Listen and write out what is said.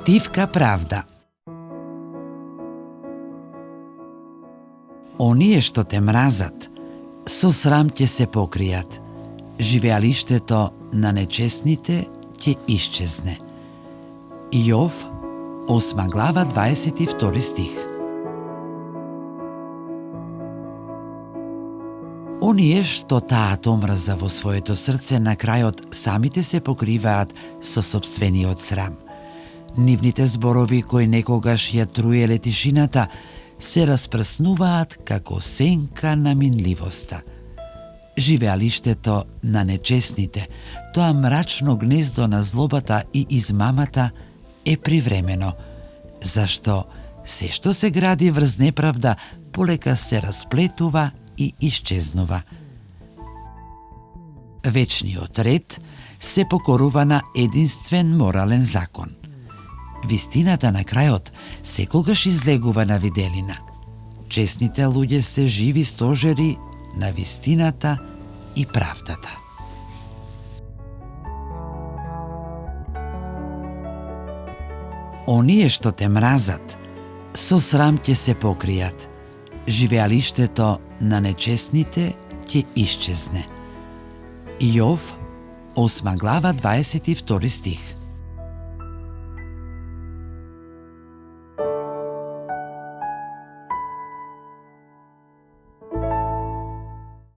Тивка правда. Оние што те мразат, со срам ќе се покријат. Живеалиштето на нечесните ќе исчезне. Иов, 8 глава, 22 стих. Оние што таат омраза во своето срце, на крајот самите се покриваат со сопствениот срам. Нивните зборови кои некогаш ја труеле тишината, се распрснуваат како сенка на минливоста. Живеалиштето на нечесните, тоа мрачно гнездо на злобата и измамата, е привремено, зашто се што се гради врз неправда полека се расплетува и исчезнува. Вечниот ред се покорува на единствен морален закон. Вистината на крајот секогаш излегува на виделина. Честните луѓе се живи стожери на вистината и правдата. Оние што те мразат, со срам ќе се покријат. Живеалиштето на нечестните ќе исчезне. Иов, 8 глава, 22 стих.